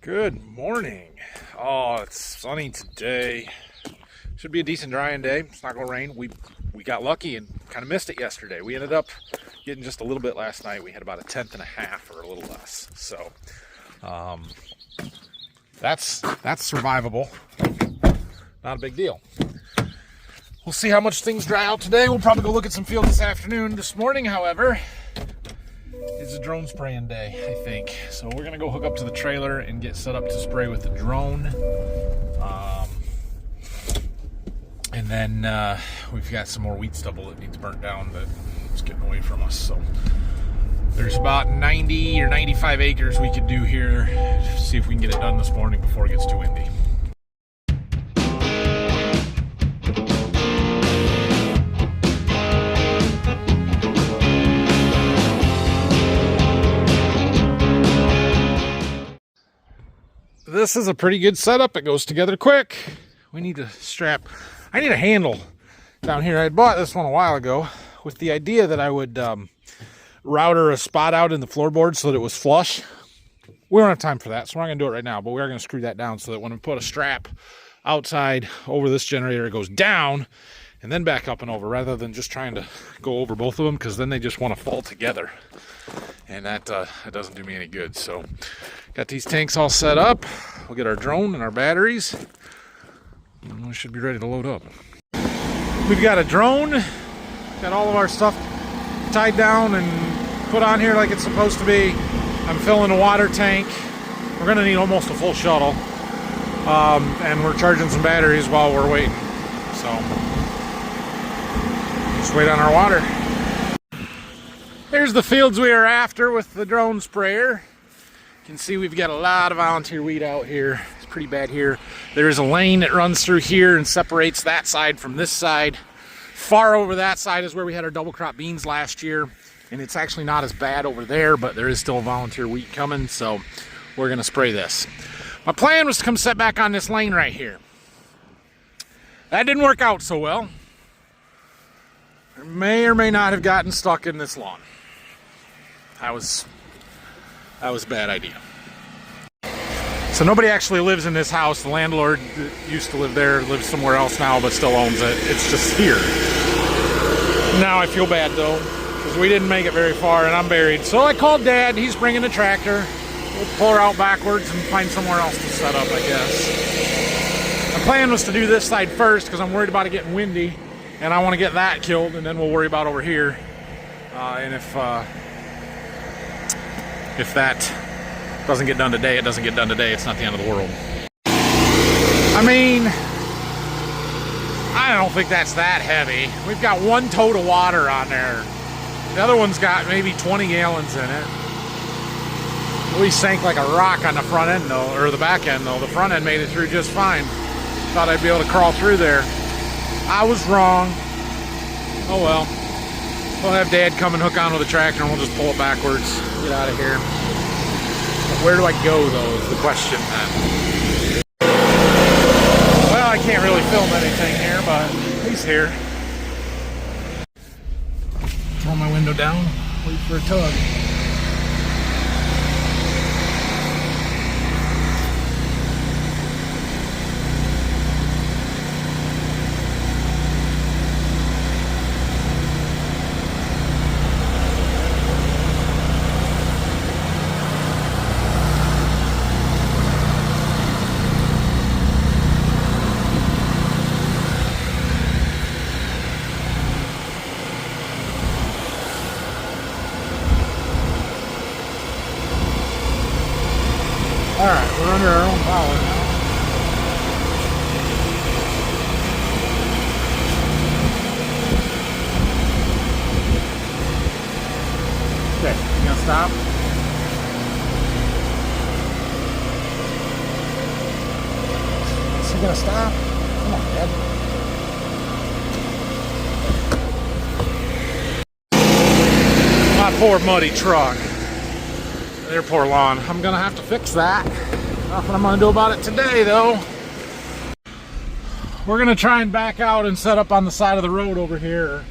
Good morning. Oh, it's sunny today. Should be a decent drying day. It's not gonna rain. We got lucky and kind of missed it yesterday. We ended up getting just a little bit last night. We had about a tenth and a half or a little less. So that's survivable. Not a big deal. We'll see how much things dry out today. We'll probably go look at some field this afternoon. This morning, however, it's a drone spraying day, I think. So we're gonna go hook up to the trailer and get set up to spray with the drone. And then we've got some more wheat stubble that needs burnt down that is getting away from us. So there's about 90 or 95 acres we could do here. See if we can get it done this morning before it gets too windy. This is a pretty good setup. It goes together quick. We need to strap. I need a handle down here. I bought this one a while ago with the idea that I would router a spot out in the floorboard so that it was flush. We don't have time for that, so we're not going to do it right now, but we are going to screw that down so that when we put a strap outside over this generator, it goes down and then back up and over rather than just trying to go over both of them, because then they just want to fall together. And that doesn't do me any good. So got these tanks all set up. We'll get our drone and our batteries, and we should be ready to load up. We've got a drone, got all of our stuff tied down and put on here like it's supposed to be. I'm filling a water tank. We're gonna need almost a full shuttle. And we're charging some batteries while we're waiting. So just wait on our water. Here's the fields we are after with the drone sprayer. You can see we've got a lot of volunteer weed out here. It's pretty bad here. There's a lane that runs through here and separates that side from this side. Far over that side is where we had our double crop beans last year. And it's actually not as bad over there, but there is still volunteer wheat coming, so we're gonna spray this. My plan was to come set back on this lane right here. That didn't work out so well. I may or may not have gotten stuck in this lawn. That was a bad idea. So nobody actually lives in this house. The landlord that used to live there lives somewhere else now, but still owns it. It's just here. Now I feel bad though, because we didn't make it very far and I'm buried. So I called Dad. He's bringing the tractor. We'll pull her out backwards and find somewhere else to set up, I guess. The plan was to do this side first because I'm worried about it getting windy, and I want to get that killed, and then we'll worry about over here. And if that doesn't get done today, it doesn't get done today. It's not the end of the world. I mean, I don't think that's that heavy. We've got one tote of water on there. The other one's got maybe 20 gallons in it. We sank like a rock on the front end though, or the back end though. The front end made it through just fine. Thought I'd be able to crawl through there. I was wrong. Oh well. We'll have Dad come and hook on with the tractor and we'll just pull it backwards. Get out of here. But where do I go though is the question then. Well, I can't really film anything here, but he's here. Roll my window down, wait for a tug. Alright, we're under our own power now. Okay, you gonna stop? Is he gonna stop? Come on, Dad. My poor muddy truck. Their poor lawn. I'm gonna have to fix that. Nothing I'm gonna do about it today though. We're gonna try and back out and set up on the side of the road over here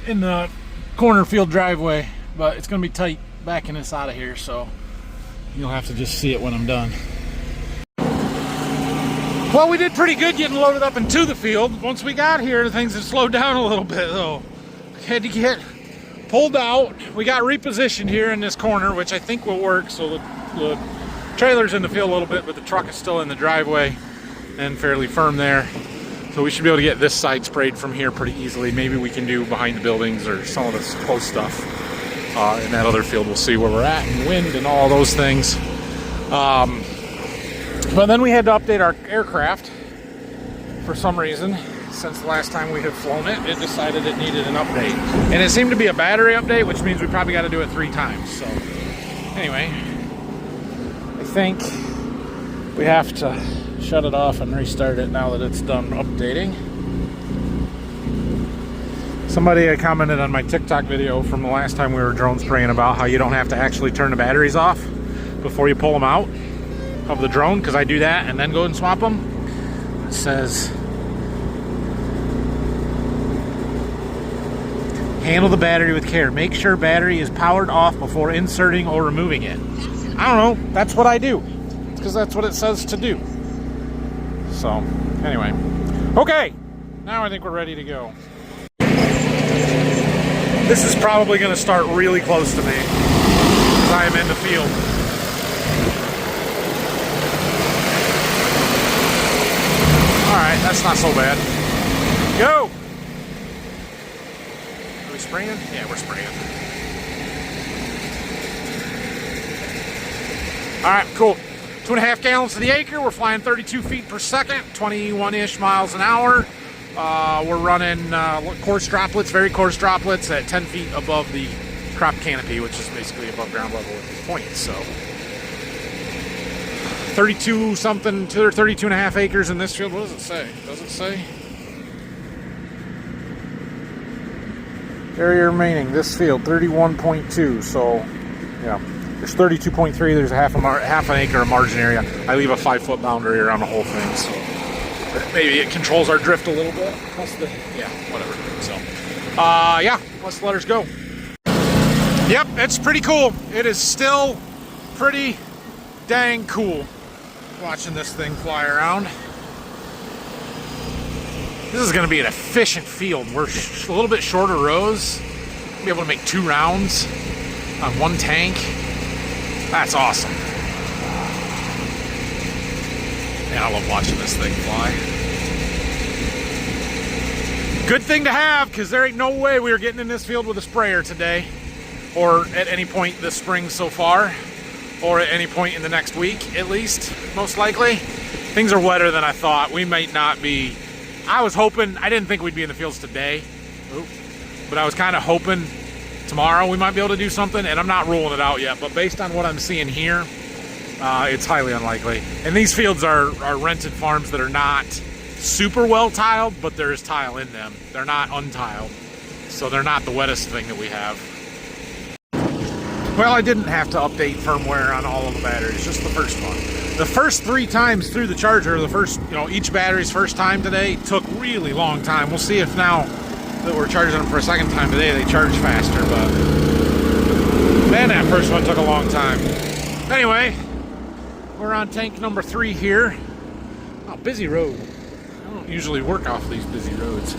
in the corner field driveway, but it's gonna be tight backing this out of here, so you'll have to just see it when I'm done. Well, we did pretty good getting loaded up into the field. Once we got here, things had slowed down a little bit, though. Had to get pulled out. We got repositioned here in this corner, which I think will work. So the trailer's in the field a little bit, but the truck is still in the driveway and fairly firm there. So we should be able to get this side sprayed from here pretty easily. Maybe we can do behind the buildings or some of this close stuff. In that other field, we'll see where we're at and wind and all those things. But then we had to update our aircraft for some reason. Since the last time we had flown it, it decided it needed an update. And it seemed to be a battery update, which means we probably got to do it 3 times. So anyway, I think we have to shut it off and restart it now that it's done updating. Somebody had commented on my TikTok video from the last time we were drone spraying about how you don't have to actually turn the batteries off before you pull them out of the drone, because I do that and then go and swap them. It says, handle the battery with care. Make sure battery is powered off before inserting or removing it. I don't know. That's what I do. It's because that's what it says to do. So, anyway. Okay. Now I think we're ready to go. This is probably going to start really close to me because I am in the field. Alright, that's not so bad. Go! Are we spraying? Yeah, we're spraying. Alright, cool. 2.5 gallons to the acre. We're flying 32 feet per second, 21-ish miles an hour. We're running coarse droplets, very coarse droplets at 10 feet above the crop canopy, which is basically above ground level at this point. So 32 something, 32 and a half acres in this field. What does it say? Does it say? Area remaining, this field, 31.2. So, yeah, there's 32.3. There's half an acre of margin area. I leave a 5-foot boundary around the whole thing, so maybe it controls our drift a little bit. Plus the, yeah, whatever. So, yeah, let's let her go. Yep, it's pretty cool. It is still pretty dang cool watching this thing fly around. This is going to be an efficient field. We're a little bit shorter rows. Be able to make 2 rounds on 1 tank. That's awesome. Man, I love watching this thing fly. Good thing to have, because there ain't no way we are getting in this field with a sprayer today, or at any point this spring so far, or at any point in the next week, at least, most likely. Things are wetter than I thought. We might not be. I was hoping, I didn't think we'd be in the fields today, but I was kind of hoping tomorrow we might be able to do something, and I'm not ruling it out yet, but based on what I'm seeing here, it's highly unlikely. And these fields are rented farms that are not super well tiled, but there is tile in them. They're not untiled, so they're not the wettest thing that we have. Well, I didn't have to update firmware on all of the batteries, just the first one. The first 3 times through the charger, the first, each battery's first time today took really long time. We'll see if now that we're charging them for a second time today, they charge faster, but man, that first one took a long time. Anyway, we're on tank number 3 here. Oh, busy road. I don't usually work off these busy roads.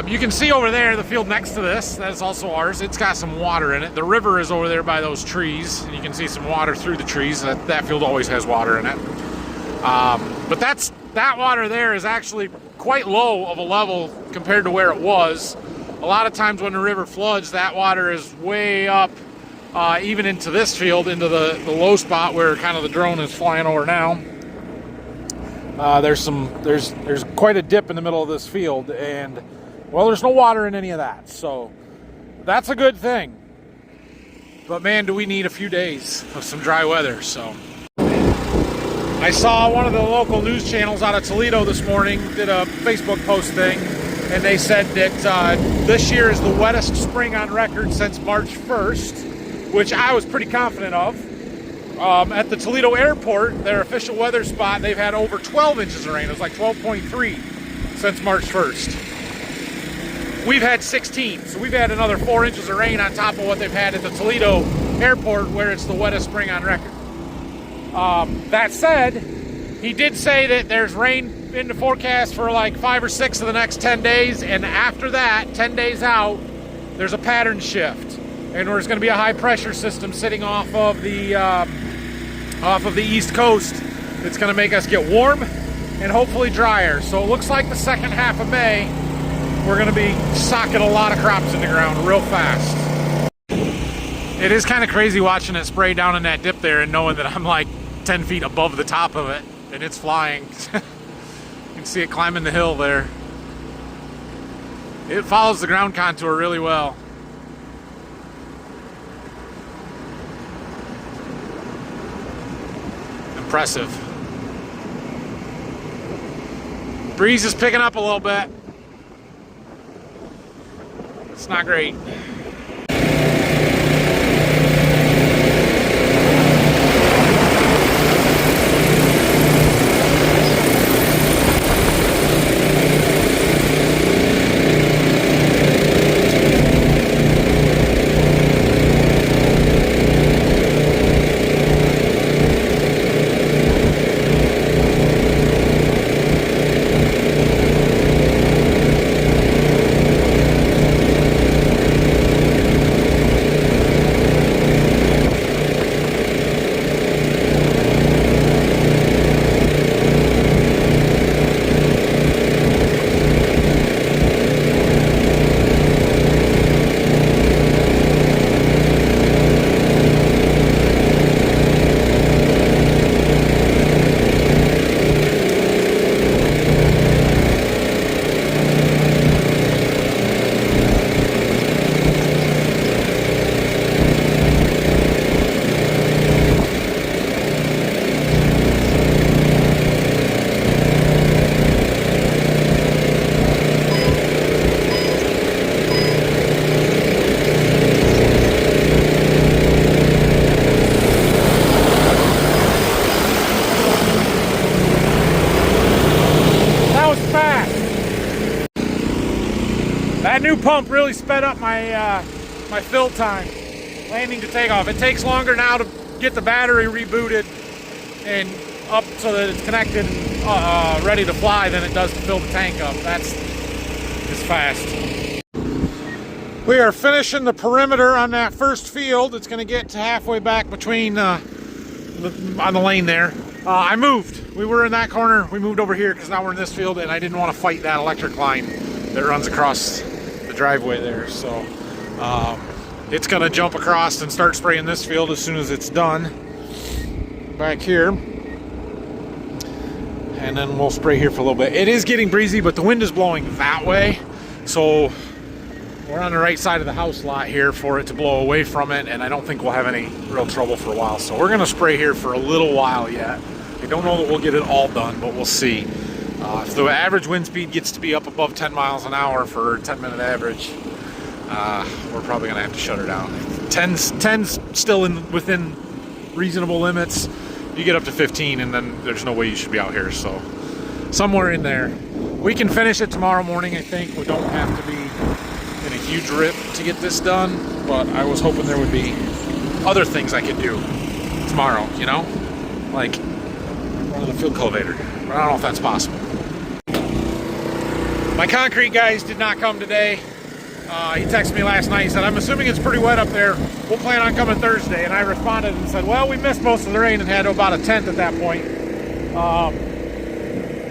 You can see over there the field next to this. That is also ours. It's got some water in it. The river is over there by those trees, and you can see some water through the trees. That field always has water in it. But that water there is actually quite low of a level compared to where it was. A lot of times when the river floods, that water is way up, even into this field, into the low spot where kind of the drone is flying over now. There's quite a dip in the middle of this field, and well, there's no water in any of that, so that's a good thing. But man, do we need a few days of some dry weather. So I saw one of the local news channels out of Toledo this morning did a Facebook post thing, and they said that this year is the wettest spring on record since March 1st, which I was pretty confident of. At the Toledo airport, their official weather spot, they've had over 12 inches of rain. It was like 12.3 since March 1st. We've had 16, so we've had another 4 inches of rain on top of what they've had at the Toledo airport, where it's the wettest spring on record. That said, He did say that there's rain in the forecast for like 5 or 6 of the next 10 days, and after that, 10 days out, there's a pattern shift, and there's going to be a high pressure system sitting off of the East Coast. It's going to make us get warm and hopefully drier. So it looks like the second half of May, we're going to be socking a lot of crops in the ground real fast. It is kind of crazy watching it spray down in that dip there and knowing that I'm like 10 feet above the top of it and it's flying. You can see it climbing the hill there. It follows the ground contour really well. Impressive. Breeze is picking up a little bit. It's not great. That new pump really sped up my my fill time, landing to takeoff. It takes longer now to get the battery rebooted and up so that it's connected and ready to fly than it does to fill the tank up. That's fast. We are finishing the perimeter on that first field. It's going to get to halfway back between on the lane there. I moved. We were in that corner. We moved over here because now we're in this field, and I didn't want to fight that electric line that runs across the driveway there. So it's going to jump across and start spraying this field as soon as it's done back here. And then we'll spray here for a little bit. It is getting breezy, but the wind is blowing that way. So we're on the right side of the house lot here for it to blow away from it, and I don't think we'll have any real trouble for a while. So we're going to spray here for a little while yet. I don't know that we'll get it all done, but we'll see. If the average wind speed gets to be up above 10 miles an hour for a 10-minute average, we're probably going to have to shut her down. 10's still within reasonable limits. You get up to 15, and then there's no way you should be out here. So somewhere in there. We can finish it tomorrow morning, I think. We don't have to be in a huge rip to get this done, but I was hoping there would be other things I could do tomorrow, you know? Like run the field cultivator. But I don't know if that's possible. My concrete guys did not come today. He texted me last night. He said, I'm assuming it's pretty wet up there. We'll plan on coming Thursday. And I responded and said, well, we missed most of the rain and had about a tenth at that point.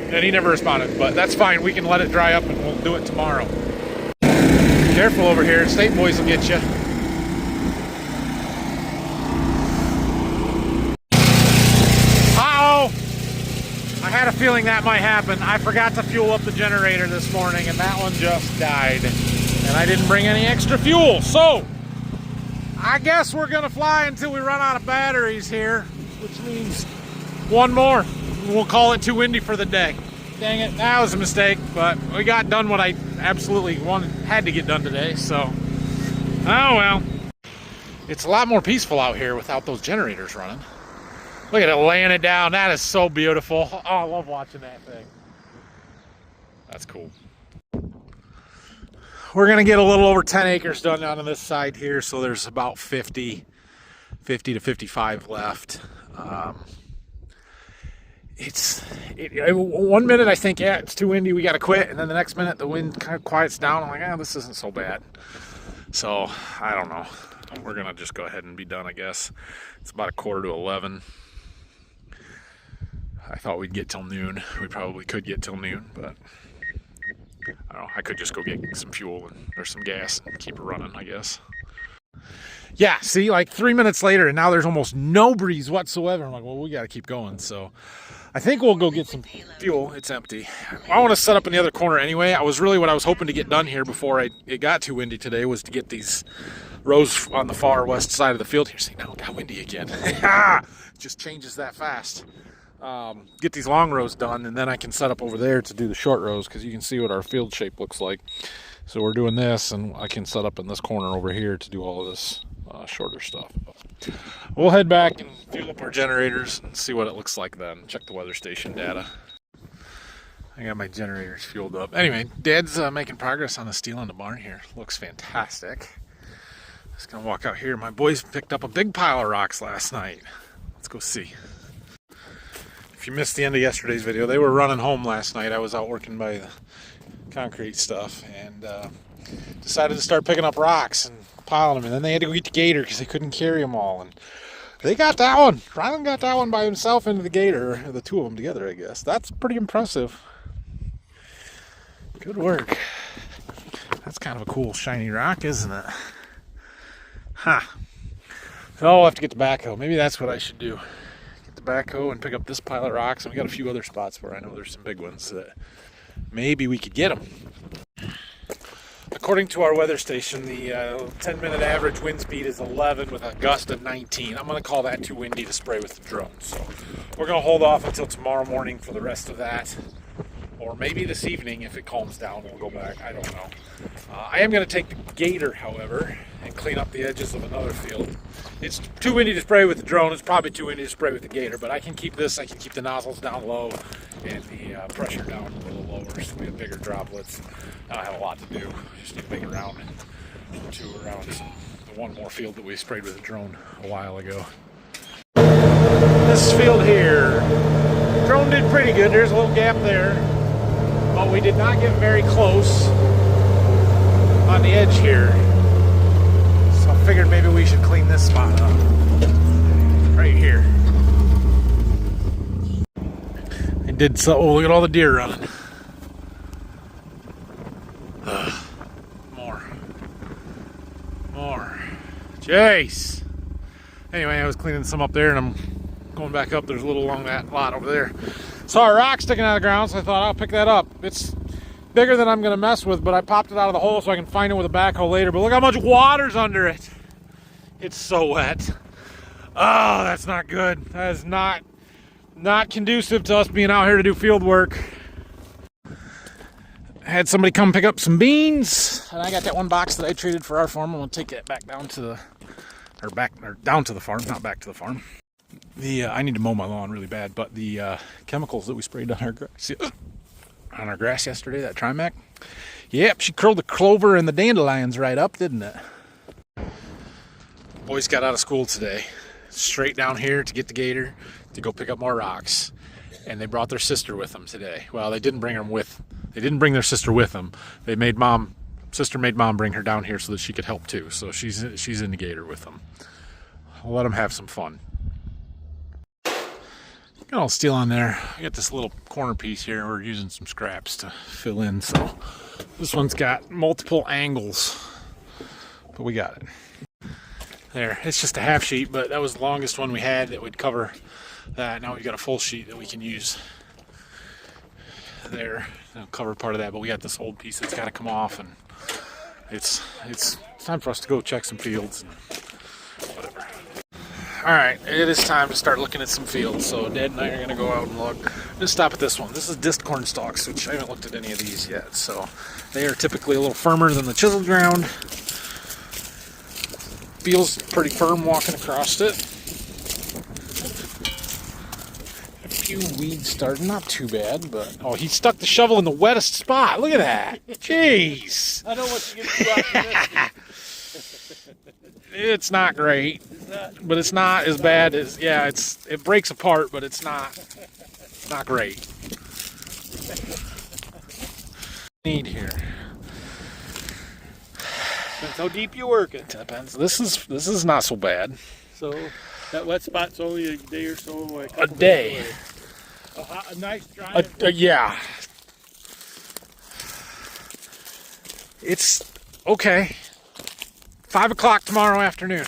And he never responded, but that's fine. We can let it dry up and we'll do it tomorrow. Careful over here. State boys will get you. Uh-oh! I had a feeling that might happen. I forgot to fuel up the generator this morning, and that one just died. And I didn't bring any extra fuel. So, I guess we're going to fly until we run out of batteries here, which means one more. We'll call it too windy for the day. Dang it, that was a mistake, but we got done what I absolutely had to get done today, so. Oh well. It's a lot more peaceful out here without those generators running. Look at it laying it down. That is so beautiful. Oh, I love watching that thing. That's cool. We're gonna get a little over 10 acres done down on this side here, so there's about 50 to 55 left. One minute I think, yeah, it's too windy, we got to quit. And then the next minute the wind kind of quiets down. I'm like, this isn't so bad. So I don't know. We're going to just go ahead and be done, I guess. It's about 10:45. I thought we'd get till noon. We probably could get till noon, but I don't know. I could just go get some fuel or some gas and keep it running, I guess. Yeah, see, like 3 minutes later, and now there's almost no breeze whatsoever. I'm like, well, we got to keep going. So I think we'll go get some fuel. It's empty. I want to set up in the other corner anyway. What I was hoping to get done here before it got too windy today was to get these rows on the far west side of the field here. See, now it got windy again. It just changes that fast. Get these long rows done, and then I can set up over there to do the short rows, because you can see what our field shape looks like. So we're doing this, and I can set up in this corner over here to do all of this shorter stuff. But we'll head back and fuel up our generators and see what it looks like then. Check the weather station data. I got my generators fueled up. Anyway, Dad's making progress on the steel in the barn here. Looks fantastic. Just gonna walk out here. My boys picked up a big pile of rocks last night. Let's go see. If you missed the end of yesterday's video, they were running home last night. I was out working by the concrete stuff and decided to start picking up rocks and piling them. And then they had to go get the gator because they couldn't carry them all. And they got that one. Rylan got that one by himself into the gator, or the two of them together, I guess. That's pretty impressive. Good work. That's kind of a cool shiny rock, isn't it? Huh. So I'll have to get the backhoe. Maybe that's what I should do. Get the backhoe and pick up this pile of rocks. And we got a few other spots where I know there's some big ones that maybe we could get them. According to our weather station, the 10-minute average wind speed is 11 with a gust of 19. I'm going to call that too windy to spray with the drone. So we're going to hold off until tomorrow morning for the rest of that. Or maybe this evening if it calms down, we'll go back. I don't know. I am going to take the gator, however, and clean up the edges of another field. It's too windy to spray with the drone. It's probably too windy to spray with the gator, but I can keep this. I can keep the nozzles down low and the pressure down a little lower so we have bigger droplets. I don't have a lot to do. Just need to make a round or two around the one more field that we sprayed with a drone a while ago. This field here, drone did pretty good. There's a little gap there, but we did not get very close on the edge here. So I figured maybe we should clean this spot up right here. I did so. Oh, look at all the deer running. More. Jeez. Anyway, I was cleaning some up there, and I'm going back up. There's a little along that lot over there. Saw a rock sticking out of the ground, so I thought I'll pick that up. It's bigger than I'm going to mess with, but I popped it out of the hole so I can find it with a backhoe later. But look how much water's under it. It's so wet. Oh, that's not good. That is not conducive to us being out here to do field work. I had somebody come pick up some beans, and I got that one box that I traded for our farm. I'm going to take that back down to the down to the farm, not back to the farm. I need to mow my lawn really bad, but the chemicals that we sprayed on our grass yesterday, that Trimec, yep, she curled the clover and the dandelions right up, didn't it? Boys got out of school today, straight down here to get the gator to go pick up more rocks, and they brought their sister with them today. Well, they didn't bring their sister with them. Sister made mom bring her down here so that she could help too. So she's in the gator with them. I'll let them have some fun. Got all steel on there. I got this little corner piece here. We're using some scraps to fill in. So this one's got multiple angles, but we got it. There, it's just a half sheet, but that was the longest one we had that would cover that. Now we've got a full sheet that we can use there. That'll cover part of that, but we got this old piece that's got to come off, and it's time for us to go check some fields and whatever. All right, it is time to start looking at some fields. So Dad and I are going to go out and look. Just stop at this one. This is disc corn stalks, which I haven't looked at any of these yet. So they are typically a little firmer than the chiseled ground. Feels pretty firm walking across it. A few weeds starting, not too bad, but oh, he stuck the shovel in the wettest spot. Look at that. Jeez. I know what you get to after this. It's not great, but it's not as bad as, yeah, it breaks apart, but it's not Not great. Need here. Depends how deep you work it. Depends. This is not so bad. So that wet spot's only a day or so away. A day. A nice dry. Yeah. It's okay. 5 o'clock tomorrow afternoon.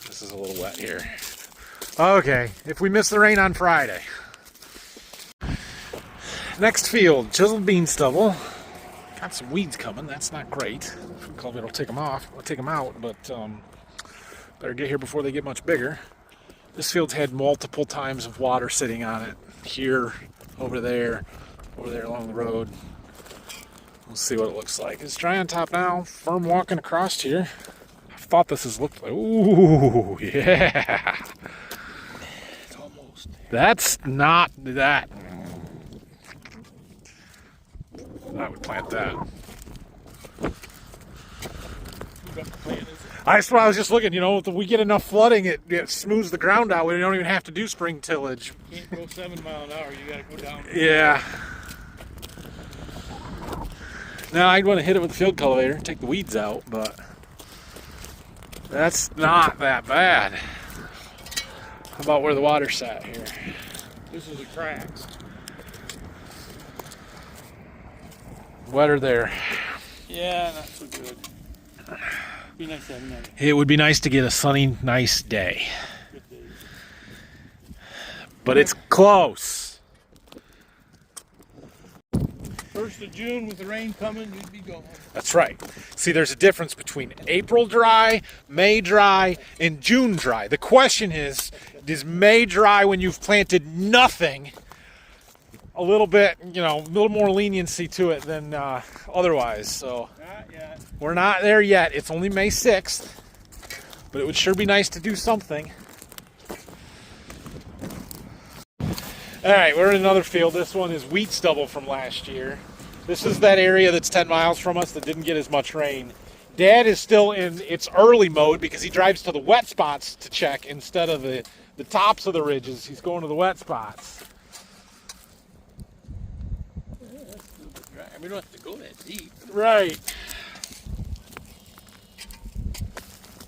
This is a little wet here. Okay, if we miss the rain on Friday. Next field, chiseled bean stubble. Got some weeds coming. That's not great. Cultivator will take them off. We'll take them out, but better get here before they get much bigger. This field's had multiple times of water sitting on it. Here, over there along the road. We'll see what it looks like. It's dry on top now. Firm walking across here. I thought this has looked like. Ooh, yeah. It's almost. That's not that. I would plant that. That's what I was just looking. You know, if we get enough flooding, it smooths the ground out. We don't even have to do spring tillage. You can't go 7 miles an hour. You got to go down. Yeah. Now I'd want to hit it with the field cultivator, take the weeds out, but that's not that bad. How about where the water sat here? This is the cracks. Wetter there. Yeah, not so good. Be nice to have another It would be nice to get a sunny, nice day, good day. but it's close. 1st of June with the rain coming, you'd be going. That's right. See, there's a difference between April dry, May dry, and June dry. The question is May dry when you've planted nothing? A little bit, you know, a little more leniency to it than otherwise. So Not yet. we're not there yet. It's only May 6th, but it would sure be nice to do something. All right, we're in another field. This one is wheat stubble from last year. This is that area that's 10 miles from us that didn't get as much rain. Dad is still in its early mode because he drives to the wet spots to check instead of the tops of the ridges. He's going to the wet spots. Yeah, that's a little bit dry. We don't have to go that deep. Right.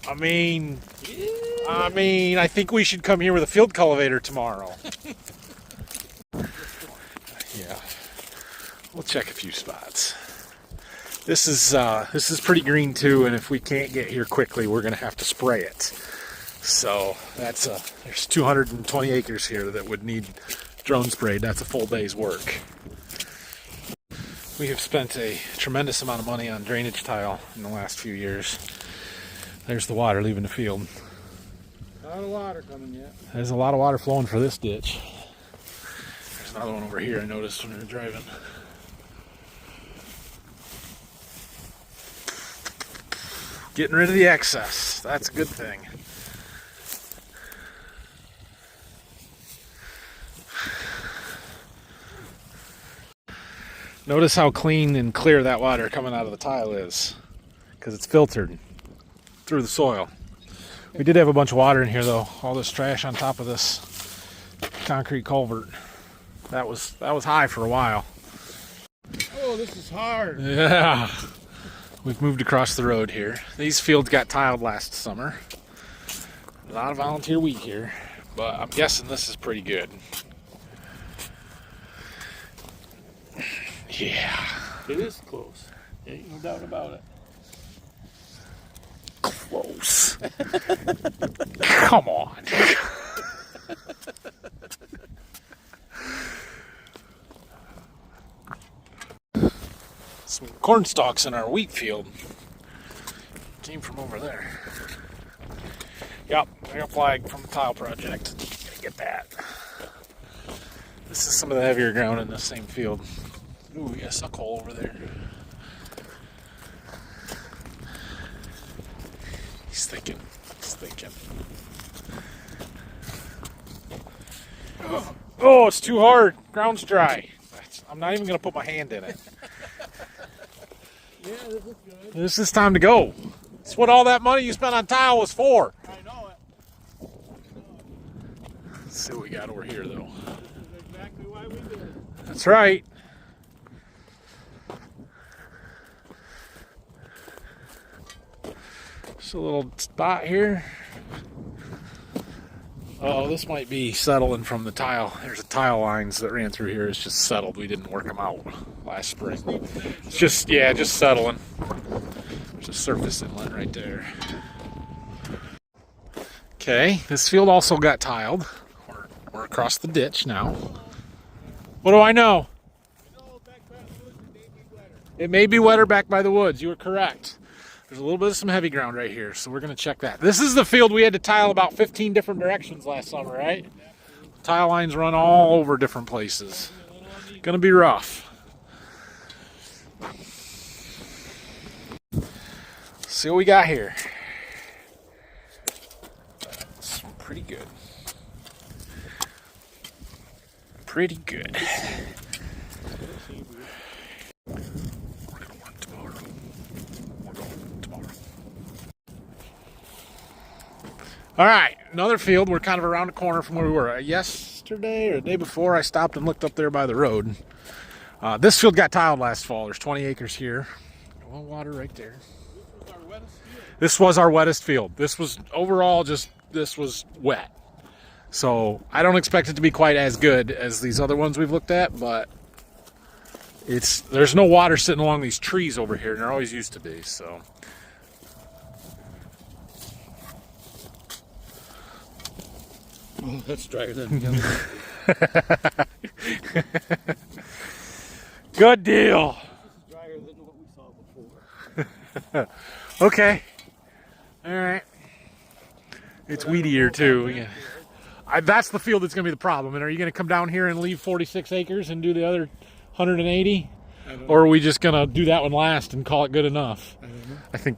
I mean, I think we should come here with a field cultivator tomorrow. Yeah. We'll check a few spots. This is pretty green too, and if we can't get here quickly, we're gonna have to spray it. So there's 220 acres here that would need drone sprayed. That's a full day's work. We have spent a tremendous amount of money on drainage tile in the last few years. There's the water leaving the field. A lot of water coming yet. There's a lot of water flowing for this ditch. There's another one over here I noticed when we were driving. Getting rid of the excess. That's a good thing. Notice how clean and clear that water coming out of the tile is, because it's filtered through the soil. We did have a bunch of water in here though. All this trash on top of this concrete culvert. That was high for a while. Oh, this is hard. Yeah. We've moved across the road here. These fields got tiled last summer. A lot of volunteer wheat here, but I'm guessing this is pretty good. Yeah. It is close. Ain't no doubt about it. Close. Come on. Some corn stalks in our wheat field. Came from over there. Yep, I got a flag from the tile project. Gotta get that. This is some of the heavier ground in the same field. Ooh, we got a suck hole over there. He's thinking. Oh, it's too hard. Ground's dry. I'm not even going to put my hand in it. Yeah, this is good. This is time to go. It's what all that money you spent on tile was for. I know it. Let's see what we got over here, though. This is exactly why we did it. That's right. Just a little spot here. Oh, this might be settling from the tile. There's a tile lines that ran through here. It's just settled. We didn't work them out last spring. It's just, yeah, just settling. There's a surface inlet right there. Okay, this field also got tiled. We're across the ditch now. What do I know? It may be wetter back by the woods. You are correct. There's a little bit of some heavy ground right here, so we're going to check that. This is the field we had to tile about 15 different directions last summer, right? Tile lines run all over different places. Going to be rough. See what we got here. It's pretty good. Pretty good. All right, another field. We're kind of around the corner from where we were. Yesterday or the day before, I stopped and looked up there by the road. This field got tiled last fall. There's 20 acres here. A little water right there. This was our wettest field. This was overall this was wet. So I don't expect it to be quite as good as these other ones we've looked at, but there's no water sitting along these trees over here, and there always used to be, so. Oh, that's drier than the other. Good deal. It's drier than what we saw before. Okay. All right. It's weedier too. Yeah. That's the field that's going to be the problem. And are you going to come down here and leave 46 acres and do the other 180? Or are we just going to do that one last and call it good enough? I don't know. I think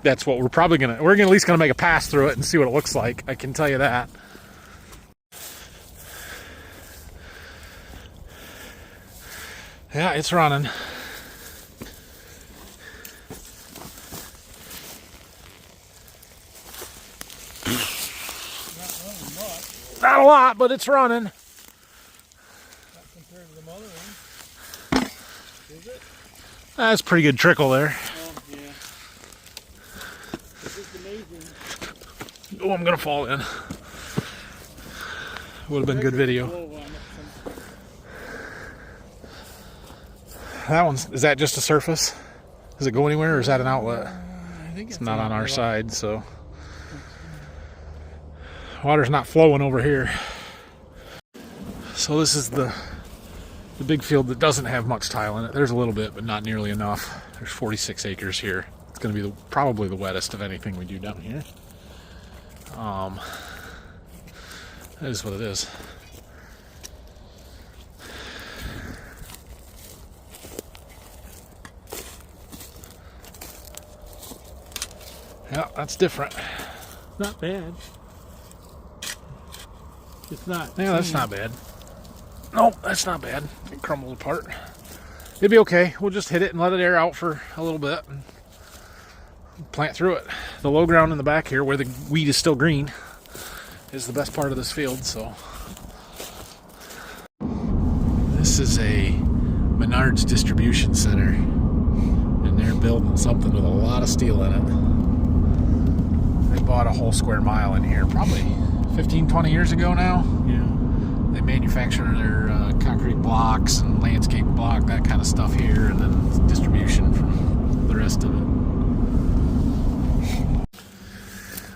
that's what we're probably going to. We're at least going to make a pass through it and see what it looks like. I can tell you that. Yeah, it's running. Not a lot, but it's running. Not compared to the other one. Is it? That's a pretty good trickle there. Oh, yeah. This is amazing. Oh, I'm gonna fall in. Would have been good video. That one's, is that just a surface? Does it go anywhere or is that an outlet? I think It's not on our side, so. Water's not flowing over here. So this is the big field that doesn't have much tile in it. There's a little bit, but not nearly enough. There's 46 acres here. It's going to be probably the wettest of anything we do down here. That is what it is. Yeah, that's different. Not bad. It's not. Yeah, that's not bad. Nope, that's not bad. It crumbled apart. It'd be okay. We'll just hit it and let it air out for a little bit and plant through it. The low ground in the back here, where the weed is still green, is the best part of this field, so. This is a Menards distribution center, and they're building something with a lot of steel in it. They bought a whole square mile in here, probably 15, 20 years ago now. Yeah. They manufacture their concrete blocks and landscape block, that kind of stuff here, and then distribution from the rest of it.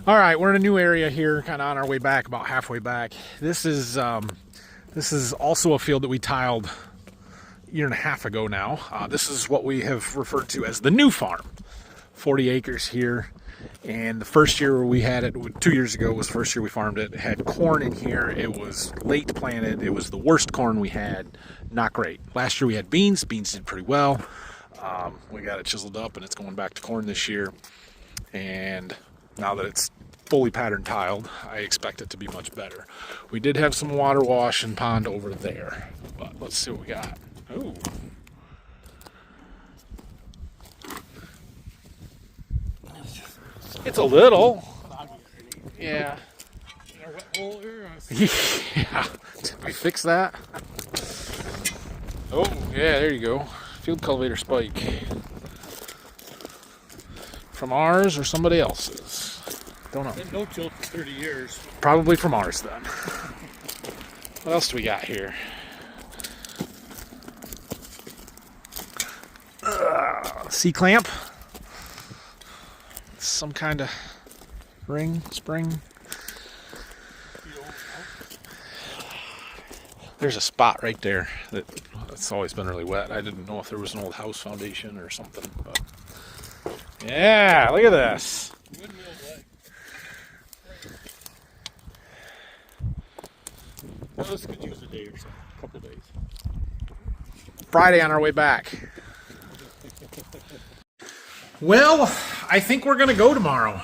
All right, we're in a new area here, kind of on our way back, about halfway back. This is also a field that we tiled a year and a half ago now. This is what we have referred to as the new farm. 40 acres here. And the first year we had it, 2 years ago was the first year we farmed it. It had corn in here. It was late planted. It was the worst corn we had. Not great. Last year we had beans. Beans did pretty well. We got it chiseled up and it's going back to corn this year. And now that it's fully pattern tiled, I expect it to be much better. We did have some water wash and pond over there, but let's see what we got. Ooh. It's a little. Yeah. Yeah. Did we fix that? Oh, yeah, there you go. Field cultivator spike. From ours or somebody else's? Don't know. Been no-till for 30 years. Probably from ours then. What else do we got here? C-clamp. Some kind of ring, spring. There's a spot right there that's always been really wet. I didn't know if there was an old house foundation or something, but yeah, look at this. Well, this could use a day or so, a couple days. Friday on our way back. Well, I think we're gonna go tomorrow.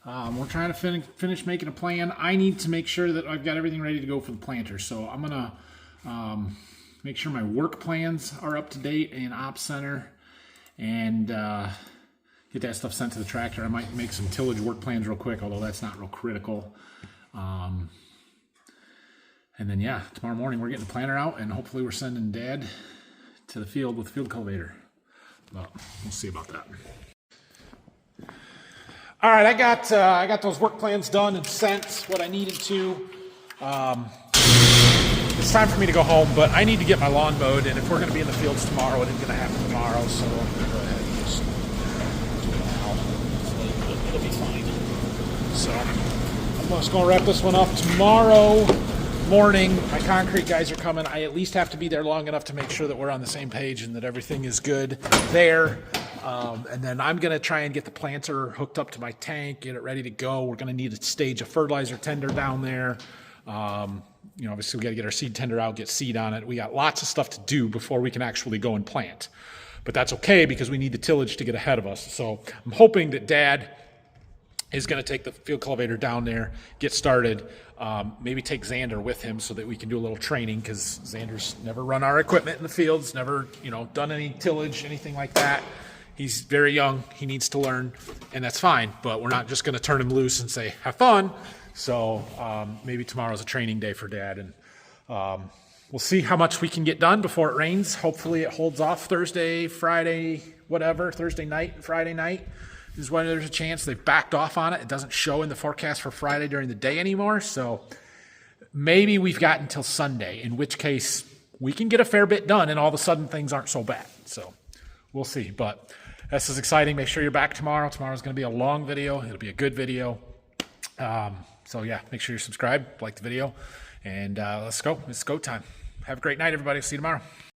We're trying to finish making a plan. I need to make sure that I've got everything ready to go for the planter. So I'm gonna make sure my work plans are up to date in Ops Center and get that stuff sent to the tractor. I might make some tillage work plans real quick, although that's not real critical. And then yeah, tomorrow morning we're getting the planter out and hopefully we're sending Dad to the field with the field cultivator. But we'll see about that. All right, I got those work plans done and sent what I needed to. It's time for me to go home, but I need to get my lawn mowed, and if we're going to be in the fields tomorrow, it ain't going to happen tomorrow, so I'm going to go ahead and just do it now. It'll be fine. So I'm just going to wrap this one up tomorrow morning. My concrete guys are coming. I at least have to be there long enough to make sure that we're on the same page and that everything is good there. And then I'm going to try and get the planter hooked up to my tank, get it ready to go. We're going to need a stage of fertilizer tender down there. Obviously we got to get our seed tender out, get seed on it. We got lots of stuff to do before we can actually go and plant. But that's okay because we need the tillage to get ahead of us. So I'm hoping that Dad is going to take the field cultivator down there, get started, maybe take Xander with him so that we can do a little training because Xander's never run our equipment in the fields, never, done any tillage, anything like that. He's very young. He needs to learn, and that's fine. But we're not just going to turn him loose and say, have fun. So maybe tomorrow's a training day for Dad. And we'll see how much we can get done before it rains. Hopefully it holds off Thursday, Friday, whatever. Thursday night and Friday night is when there's a chance. They've backed off on it. It doesn't show in the forecast for Friday during the day anymore. So maybe we've got until Sunday, in which case we can get a fair bit done, and all of a sudden things aren't so bad. So we'll see. But this is exciting. Make sure you're back tomorrow. Tomorrow's going to be a long video. It'll be a good video. So yeah, make sure you're subscribed, like the video, and let's go. It's go time. Have a great night, everybody. See you tomorrow.